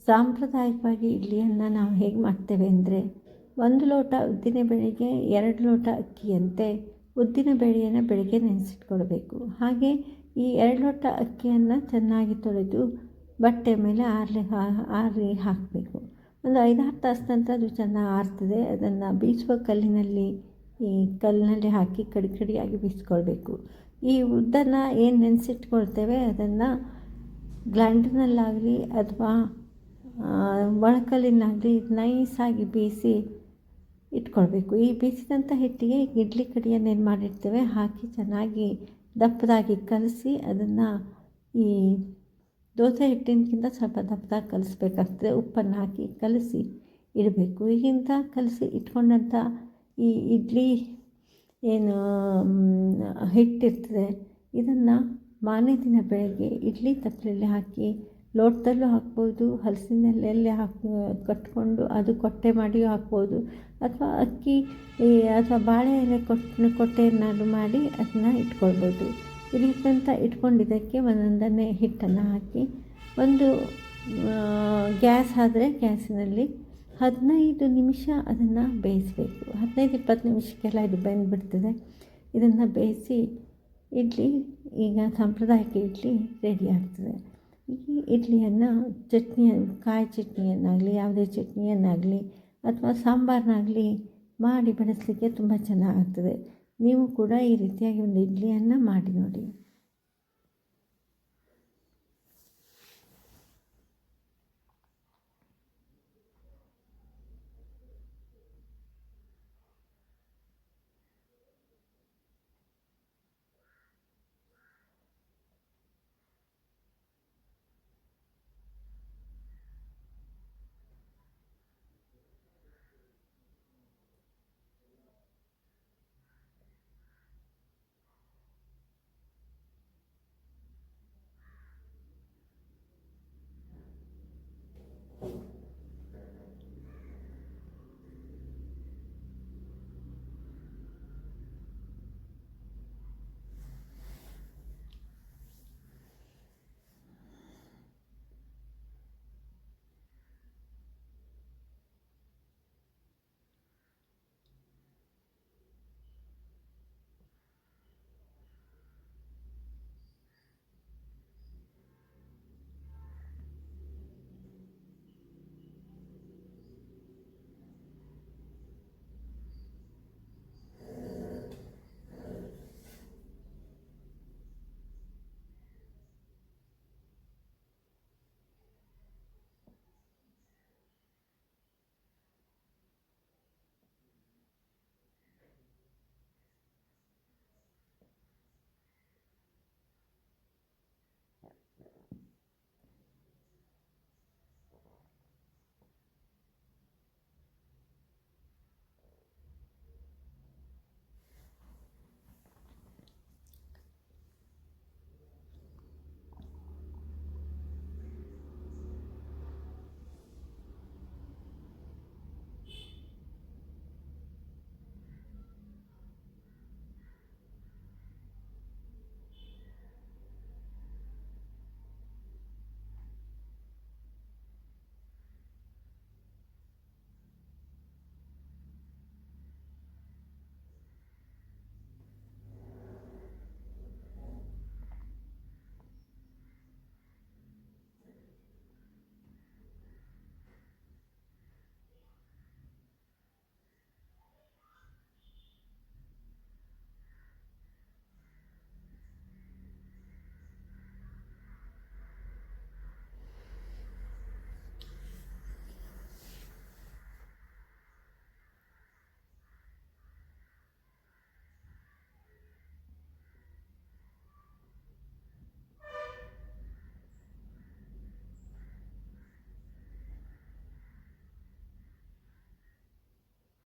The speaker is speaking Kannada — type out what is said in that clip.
ಸಾಂಪ್ರದಾಯಿಕವಾಗಿ ಇಡ್ಲಿಯನ್ನು ನಾವು ಹೇಗೆ ಮಾಡ್ತೇವೆ ಅಂದರೆ, 1 ಲೋಟ ಉದ್ದಿನ ಬೇಳೆಗೆ 2 ಲೋಟ ಅಕ್ಕಿಯಂತೆ ಉದ್ದಿನ ಬೇಳೆಯನ್ನು ಬೆಳಗ್ಗೆ ನೆನೆಸಿಟ್ಕೊಳ್ಬೇಕು. ಹಾಗೆ ಈ 2 ಲೋಟ ಅಕ್ಕಿಯನ್ನು ಚೆನ್ನಾಗಿ ತೊಳೆದು ಬಟ್ಟೆ ಮೇಲೆ ಆರಿ ಹಾಕಬೇಕು. ಒಂದು 5-6 ತಾಸು ನಂತರ ಅದು ಚೆನ್ನಾಗಿ ಆರ್ತದೆ. ಅದನ್ನು ಬೀಸುವ ಕಲ್ಲಿನಲ್ಲಿ ಹಾಕಿ ಕಡಿಯಾಗಿ ಬೀಸ್ಕೊಳ್ಬೇಕು. ಈ ಉದ್ದನ್ನು ಏನು ನೆನೆಸಿಟ್ಕೊಳ್ತೇವೆ ಅದನ್ನು ಗ್ರೈಂಡರ್ನಲ್ಲಾಗಲಿ ಅಥವಾ ಒಣಕಲ್ಲಿನಾಗಲಿ ನೈಸಾಗಿ ಬೀಸಿ ಇಟ್ಕೊಳ್ಬೇಕು. ಈ ಬೀಸಿದಂಥ ಹಿಟ್ಟಿಗೆ ಇಡ್ಲಿ ಕಡಿಯನ್ನು ಏನು ಮಾಡಿರ್ತೇವೆ ಹಾಕಿ ಚೆನ್ನಾಗಿ ದಪ್ಪದಾಗಿ ಕಲಸಿ ಅದನ್ನು ಈ ದೋಸೆ ಹಿಟ್ಟಿನಕ್ಕಿಂತ ಸ್ವಲ್ಪ ದಪ್ಪದಾಗಿ ಕಲಿಸ್ಬೇಕಾಗ್ತದೆ. ಉಪ್ಪನ್ನು ಹಾಕಿ ಕಲಸಿ ಇಡಬೇಕು. ಈಗಿಂತ ಕಲಸಿ ಇಟ್ಕೊಂಡಂಥ ಈ ಇಡ್ಲಿ ಏನು ಹಿಟ್ಟಿರ್ತದೆ ಇದನ್ನು ಮಾರನೇ ದಿನ ಬೆಳಗ್ಗೆ ಇಡ್ಲಿ ತಪ್ಪಲೆಯಲ್ಲಿ ಹಾಕಿ ಲೋಟದಲ್ಲೂ ಹಾಕ್ಬೋದು, ಹಲಸಿನಲ್ಲೆಲ್ಲಿ ಕಟ್ಕೊಂಡು ಅದು ಕೊಟ್ಟೆ ಮಾಡಿಯೂ ಹಾಕ್ಬೋದು, ಅಥವಾ ಅಕ್ಕಿ ಅಥವಾ ಬಾಳೆ ಎಲೆ ಕೊಟ್ಟೆಯನ್ನಾದ್ರು ಮಾಡಿ ಅದನ್ನ ಇಟ್ಕೊಳ್ಬೋದು. ಈ ರೀತಿಯಂತ ಇಟ್ಕೊಂಡಿದ್ದಕ್ಕೆ ಒಂದೊಂದನ್ನೇ ಹಿಟ್ಟನ್ನು ಹಾಕಿ ಒಂದು ಗ್ಯಾಸ್ ಆದರೆ ಗ್ಯಾಸಿನಲ್ಲಿ 15 ನಿಮಿಷ ಅದನ್ನು ಬೇಯಿಸಬೇಕು. 15-20 ನಿಮಿಷಕ್ಕೆಲ್ಲ ಇದು ಬೆಂದುಬಿಡ್ತದೆ. ಇದನ್ನು ಬೇಯಿಸಿ ಇಡ್ಲಿ ಈಗ ಸಾಂಪ್ರದಾಯಿಕ ಇಡ್ಲಿ ರೆಡಿ ಆಗ್ತದೆ. ಈ ಇಡ್ಲಿಯನ್ನು ಕಾಯಿ ಚಟ್ನಿಯನ್ನಾಗಲಿ ಯಾವುದೇ ಚಟ್ನಿಯನ್ನಾಗಲಿ ಅಥವಾ ಸಾಂಬಾರನ್ನಾಗಲಿ ಮಾಡಿ ಬಡಿಸಲಿಕ್ಕೆ ತುಂಬ ಚೆನ್ನಾಗಾಗ್ತದೆ. ನೀವು ಕೂಡ ಈ ರೀತಿಯಾಗಿ ಒಂದು ಇಡ್ಲಿಯನ್ನು ಮಾಡಿ ನೋಡಿ.